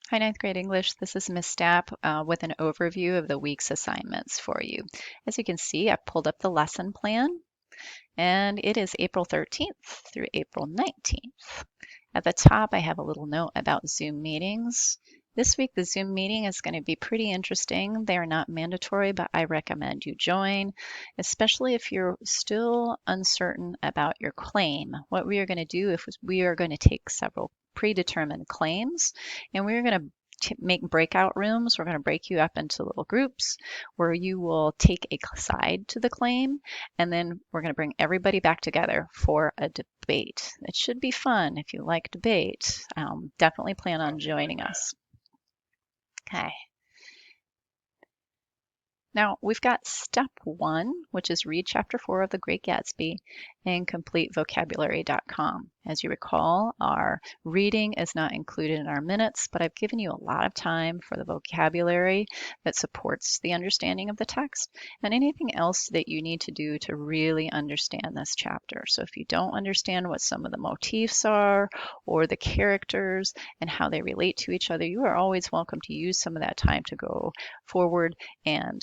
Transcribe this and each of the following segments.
Hi, ninth grade English. This is Miss Stapp with an overview of the week's assignments for you. As you can see, I've pulled up the lesson plan, and it is April 13th through April 19th. At the top, I have a little note about Zoom meetings. This week, the Zoom meeting is going to be pretty interesting. They are not mandatory, but I recommend you join, especially if you're still uncertain about your claim. What we are going to do is we are going to take several predetermined claims, and we're going to make breakout rooms. We're going to break you up into little groups where you will take a side to the claim, and then we're going to bring everybody back together for a debate. It should be fun if you like debate. Definitely plan on joining us. Okay. Now we've got step 1, which is read chapter 4 of The Great Gatsby and complete vocabulary.com. As you recall, our reading is not included in our minutes, but I've given you a lot of time for the vocabulary that supports the understanding of the text and anything else that you need to do to really understand this chapter. So if you don't understand what some of the motifs are or the characters and how they relate to each other, you are always welcome to use some of that time to go forward and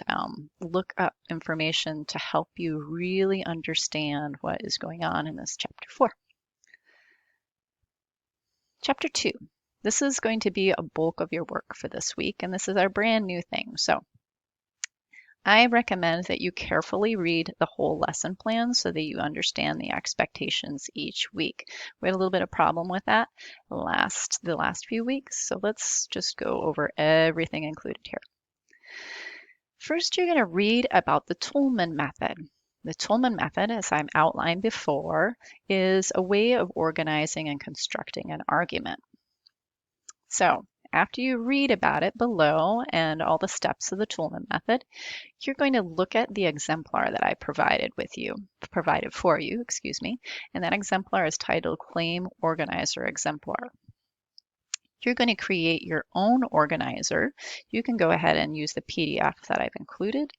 look up information to help you really understand what is going on in this chapter 4. Chapter 2. This is going to be a bulk of your work for this week, and this is our brand new thing. So I recommend that you carefully read the whole lesson plan so that you understand the expectations each week. We had a little bit of problem with that the last few weeks, so let's just go over everything included here. First, you're going to read about the Toulmin method. The Toulmin method, as I've outlined before, is a way of organizing and constructing an argument. So, after you read about it below and all the steps of the Toulmin method, you're going to look at the exemplar that I provided for you, and that exemplar is titled Claim Organizer Exemplar. You're going to create your own organizer. You can go ahead and use the PDF that I've included.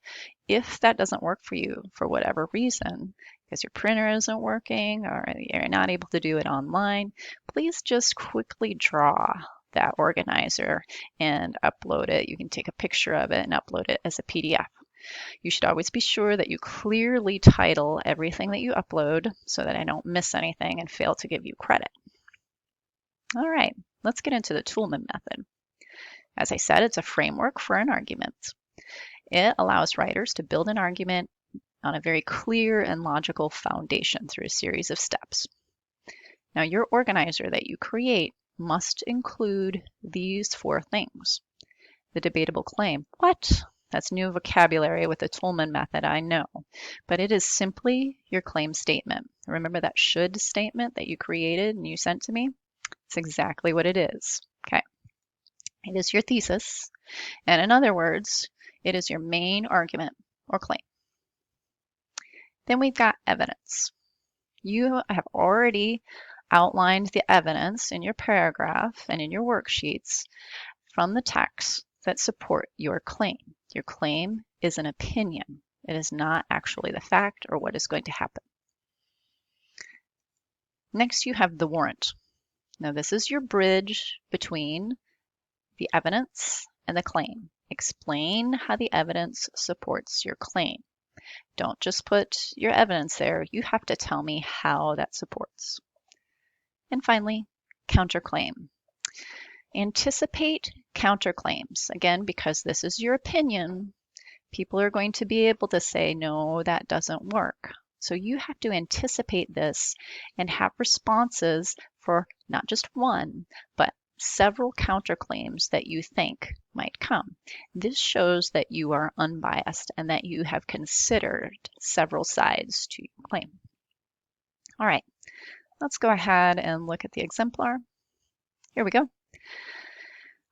If that doesn't work for you for whatever reason, because your printer isn't working or you're not able to do it online, please just quickly draw that organizer and upload it. You can take a picture of it and upload it as a PDF. You should always be sure that you clearly title everything that you upload so that I don't miss anything and fail to give you credit. All right, let's get into the Toulmin method. As I said, it's a framework for an argument. It allows writers to build an argument on a very clear and logical foundation through a series of steps. Now, your organizer that you create must include these 4 things. The debatable claim. What? That's new vocabulary with the Toulmin method, I know, but it is simply your claim statement. Remember that should statement that you created and you sent to me? It's exactly what it is. Okay. It is your thesis, and in other words, it is your main argument or claim. Then we've got evidence. You have already outlined the evidence in your paragraph and in your worksheets from the text that support your claim. Your claim is an opinion. It is not actually the fact or what is going to happen. Next, you have the warrant. Now, this is your bridge between the evidence and the claim. Explain how the evidence supports your claim. Don't just put your evidence there. You have to tell me how that supports. And finally, counterclaim. Anticipate counterclaims. Again, because this is your opinion, people are going to be able to say, no, that doesn't work. So you have to anticipate this and have responses for not just one, but several counterclaims that you think might come. This shows that you are unbiased and that you have considered several sides to your claim. All right, let's go ahead and look at the exemplar. Here we go.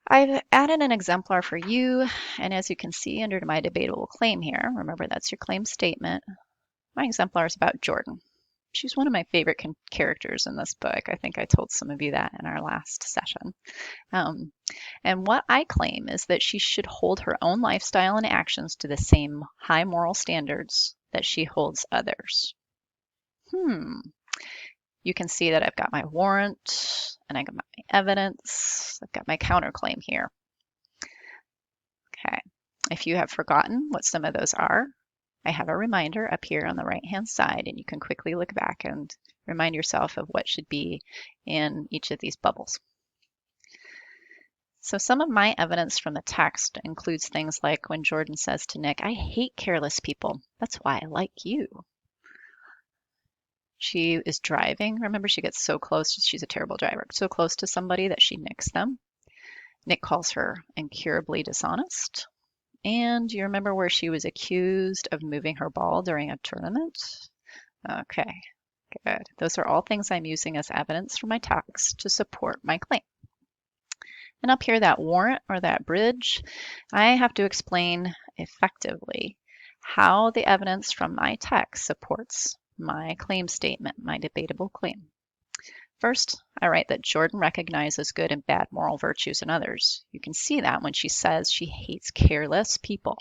I've added an exemplar for you, and as you can see under my debatable claim here, remember that's your claim statement, my exemplar is about Jordan. She's one of my favorite characters in this book. I think I told some of you that in our last session. And what I claim is that she should hold her own lifestyle and actions to the same high moral standards that she holds others. you can see that I've got my warrant and I got my evidence. I've got my counterclaim here. Okay. If you have forgotten what some of those are, I have a reminder up here on the right-hand side, and you can quickly look back and remind yourself of what should be in each of these bubbles. So some of my evidence from the text includes things like when Jordan says to Nick, "I hate careless people. That's why I like you." She is driving. Remember, she gets so close. She's a terrible driver. So close to somebody that she nicks them. Nick calls her incurably dishonest. And you remember where she was accused of moving her ball during a tournament? Okay, good. Those are all things I'm using as evidence from my text to support my claim. And up here, that warrant or that bridge, I have to explain effectively how the evidence from my text supports my claim statement, my debatable claim. First, I write that Jordan recognizes good and bad moral virtues in others. You can see that when she says she hates careless people,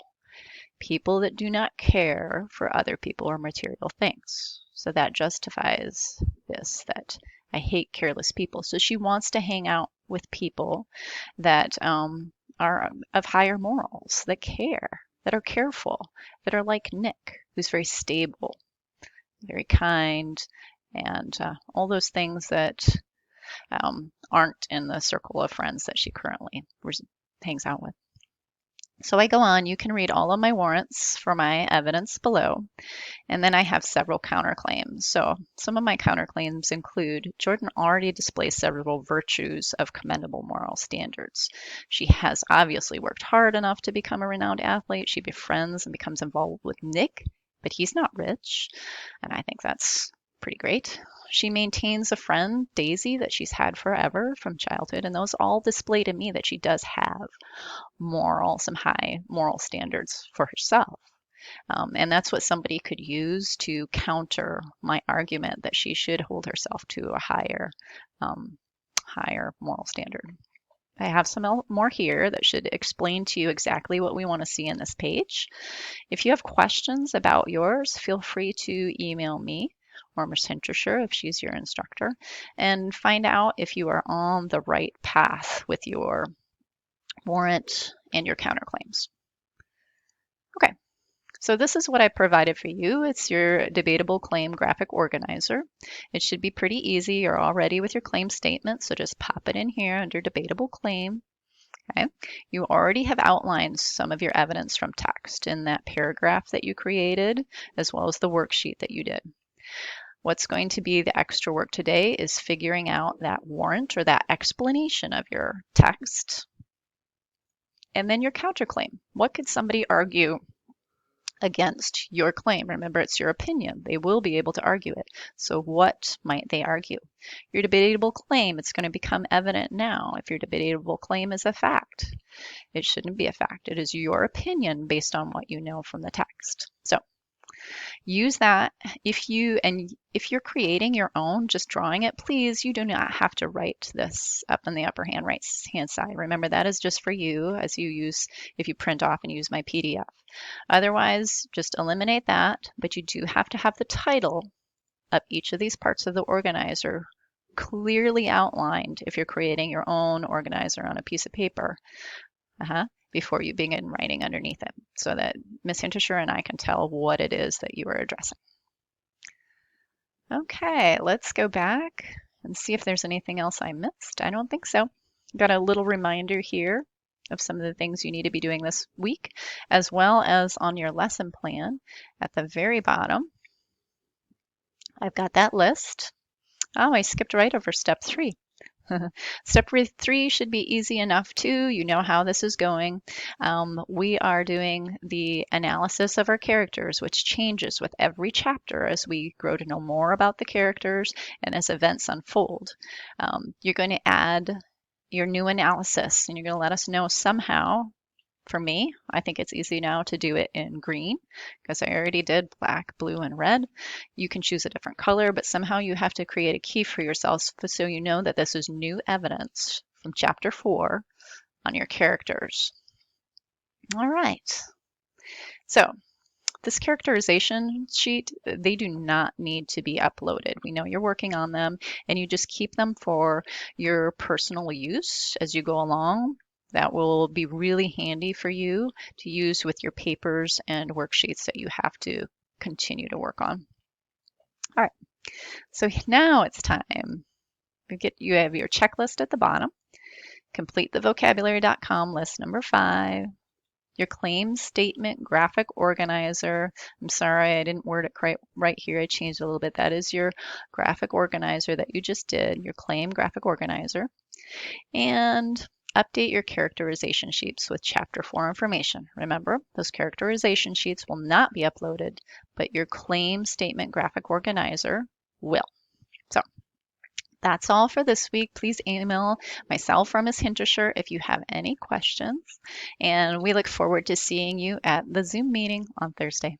people that do not care for other people or material things. So that justifies this, that I hate careless people. So she wants to hang out with people that are of higher morals, that care, that are careful, that are like Nick, who's very stable, very kind, and all those things that aren't in the circle of friends that she currently hangs out with. So I go on, you can read all of my warrants for my evidence below, and then I have several counterclaims. So some of my counterclaims include Jordan already displays several virtues of commendable moral standards. She has obviously worked hard enough to become a renowned athlete. She befriends and becomes involved with Nick, but he's not rich, and I think that's pretty great. She maintains a friend, Daisy, that she's had forever from childhood, and those all display to me that she does have some high moral standards for herself. And that's what somebody could use to counter my argument that she should hold herself to a higher moral standard. I have some more here that should explain to you exactly what we want to see in this page. If you have questions about yours, feel free to email me or Ms. Hintersher if she's your instructor, and find out if you are on the right path with your warrant and your counterclaims. Okay, so this is what I provided for you. It's your debatable claim graphic organizer. It should be pretty easy. You're all ready with your claim statement, so just pop it in here under debatable claim. Okay. You already have outlined some of your evidence from text in that paragraph that you created, as well as the worksheet that you did. What's going to be the extra work today is figuring out that warrant or that explanation of your text. And then your counterclaim. What could somebody argue against your claim? Remember, it's your opinion. They will be able to argue it. So what might they argue? Your debatable claim, it's going to become evident now if your debatable claim is a fact. It shouldn't be a fact. It is your opinion based on what you know from the text. So use that. If you're creating your own, just drawing it, please, you do not have to write this up in the upper right hand side. Remember, that is just for you as you use, if you print off and use my PDF. Otherwise, just eliminate that, but you do have to have the title of each of these parts of the organizer clearly outlined if you're creating your own organizer on a piece of paper. Before you begin writing underneath it, so that Ms. Hintersher and I can tell what it is that you are addressing. Okay, let's go back and see if there's anything else I missed. I don't think so. Got a little reminder here of some of the things you need to be doing this week, as well as on your lesson plan at the very bottom. I've got that list. Oh, I skipped right over step 3. Step 3 should be easy enough too. You know how this is going. We are doing the analysis of our characters, which changes with every chapter as we grow to know more about the characters and as events unfold. You're going to add your new analysis, and you're going to let us know somehow. For me, I think it's easy now to do it in green because I already did black, blue, and red. You can choose a different color, but somehow you have to create a key for yourselves so you know that this is new evidence from chapter 4 on your characters. All right. So this characterization sheet, they do not need to be uploaded. We know you're working on them, and you just keep them for your personal use as you go along. That will be really handy for you to use with your papers and worksheets that you have to continue to work on. All right, so now it's time. You have your checklist at the bottom. Complete the vocabulary.com list number 5. Your claim statement graphic organizer. I'm sorry, I didn't word it quite right here. I changed a little bit. That is your graphic organizer that you just did, your claim graphic organizer. And update your characterization sheets with chapter 4 information. Remember, those characterization sheets will not be uploaded, but your claim statement graphic organizer will. So that's all for this week. Please email myself or Ms. Hinterscher if you have any questions. And we look forward to seeing you at the Zoom meeting on Thursday.